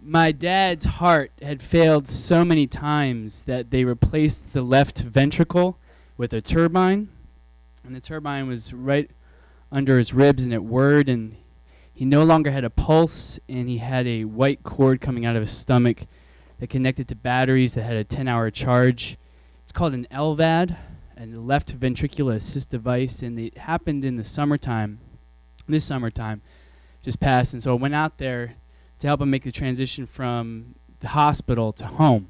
My dad's heart had failed so many times that they replaced the left ventricle with a turbine, and the turbine was right under his ribs, and it whirred, and he no longer had a pulse, and he had a white cord coming out of his stomach that connected to batteries that had a 10-hour charge. It's called an LVAD, a left ventricular assist device, and it happened in the summertime. This summertime just passed, and so I went out there to help him make the transition from the hospital to home.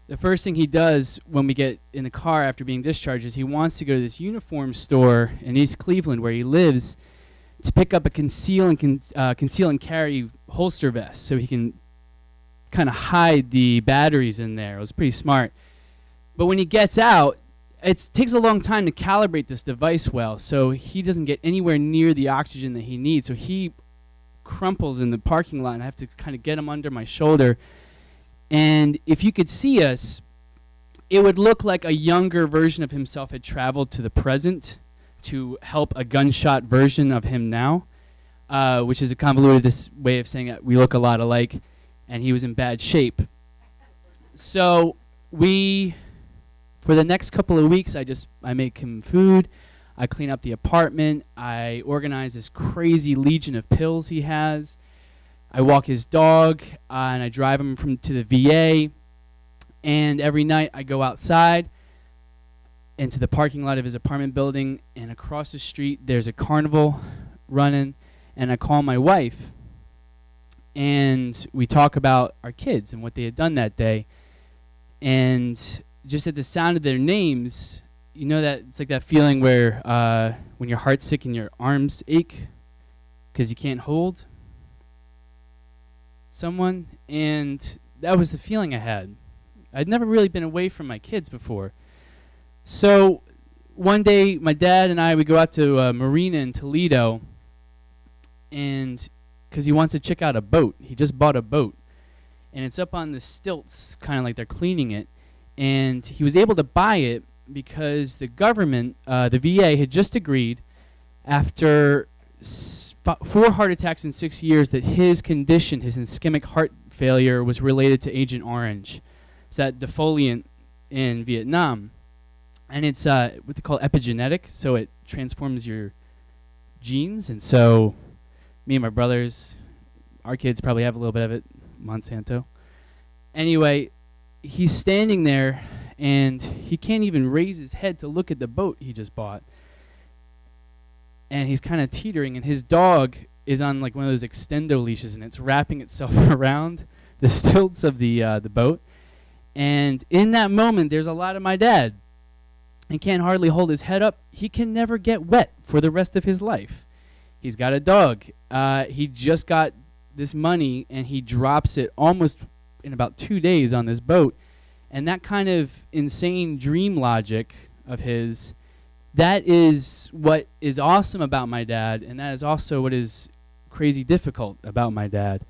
The first thing he does when we get in the car after being discharged is he wants to go to this uniform store in East Cleveland where he lives to pick up a conceal and carry holster vest so he can kind of hide the batteries in there. It was pretty smart. But when he gets out, it takes a long time to calibrate this device well, so he doesn't get anywhere near the oxygen that he needs. So he crumples in the parking lot, and I have to kind of get him under my shoulder. And if you could see us, it would look like a younger version of himself had traveled to the present to help a gunshot version of him now, which is a convoluted way of saying that we look a lot alike, and he was in bad shape. So for the next couple of weeks, I make him food, I clean up the apartment, I organize this crazy legion of pills he has, I walk his dog, and I drive him to the VA, and every night I go outside into the parking lot of his apartment building, and across the street there's a carnival running, and I call my wife, and we talk about our kids and what they had done that day, and just at the sound of their names, you know that it's like that feeling where when your heart's sick and your arms ache because you can't hold someone, and that was the feeling I had. I'd never really been away from my kids before. So one day, my dad and I, we go out to a marina in Toledo, and because he wants to check out a boat. He just bought a boat, and it's up on the stilts, kind of like they're cleaning it, and he was able to buy it because the government, the VA, had just agreed after 4 heart attacks in 6 years that his condition, his ischemic heart failure, was related to Agent Orange. It's that defoliant in Vietnam. And it's what they call epigenetic, so it transforms your genes. And so me and my brothers, our kids probably have a little bit of it, Monsanto. Anyway, he's standing there, and he can't even raise his head to look at the boat he just bought. And he's kind of teetering, and his dog is on like one of those extendo leashes, and it's wrapping itself around the stilts of the boat. And in that moment, there's a lot of my dad. He can't hardly hold his head up. He can never get wet for the rest of his life. He's got a dog. He just got this money, and he drops it almost in about 2 days on this boat. And that kind of insane dream logic of his, that is what is awesome about my dad, and that is also what is crazy difficult about my dad.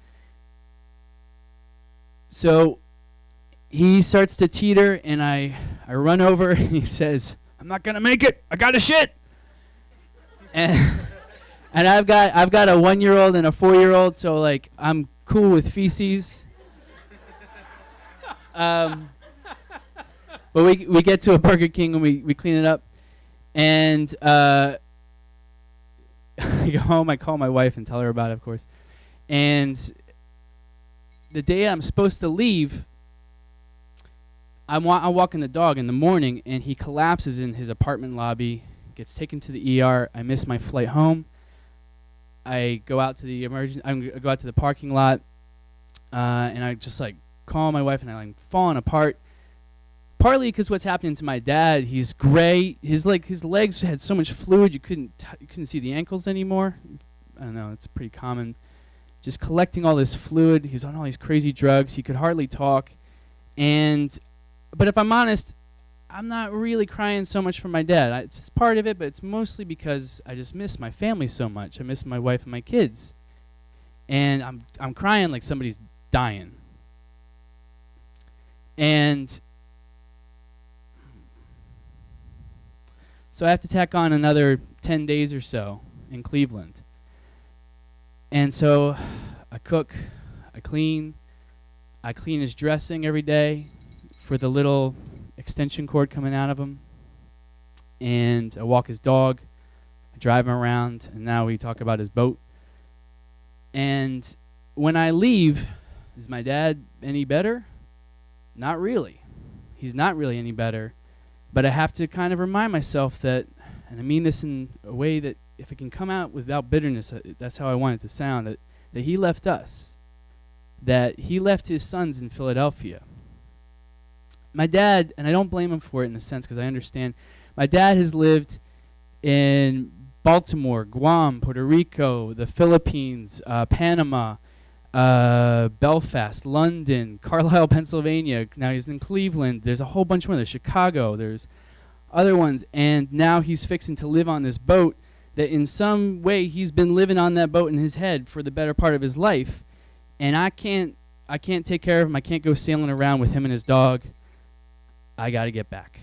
So he starts to teeter, and I run over, and he says, "I'm not gonna make it. I gotta shit." And I've got a 1-year-old and a 4-year-old, so like I'm cool with feces. But we get to a Burger King and we clean it up, and I go home. I call my wife and tell her about it, of course. And the day I'm supposed to leave, I'm walking the dog in the morning, and he collapses in his apartment lobby, gets taken to the ER. I miss my flight home. I go out to the I go out to the parking lot, and I just like call my wife, and I'm falling apart. Partly because what's happening to my dad, he's gray. His legs had so much fluid you couldn't see the ankles anymore. I don't know, it's pretty common. Just collecting all this fluid. He was on all these crazy drugs. He could hardly talk. But if I'm honest, I'm not really crying so much for my dad. It's part of it, but it's mostly because I just miss my family so much. I miss my wife and my kids. And I'm crying like somebody's dying. And so I have to tack on another 10 days or so in Cleveland. And so I cook, I clean his dressing every day for the little extension cord coming out of him. And I walk his dog. I drive him around. And now we talk about his boat. And when I leave, is my dad any better? Not really. He's not really any better. But I have to kind of remind myself that, and I mean this in a way that if it can come out without bitterness, that's how I want it to sound, that he left us. That he left his sons in Philadelphia. My dad, and I don't blame him for it in a sense because I understand, my dad has lived in Baltimore, Guam, Puerto Rico, the Philippines, Panama, Belfast, London, Carlisle, Pennsylvania. Now he's in Cleveland. There's a whole bunch more. There's Chicago. There's other ones. And now he's fixing to live on this boat that in some way he's been living on that boat in his head for the better part of his life. And I can't take care of him. I can't go sailing around with him and his dog. I got to get back.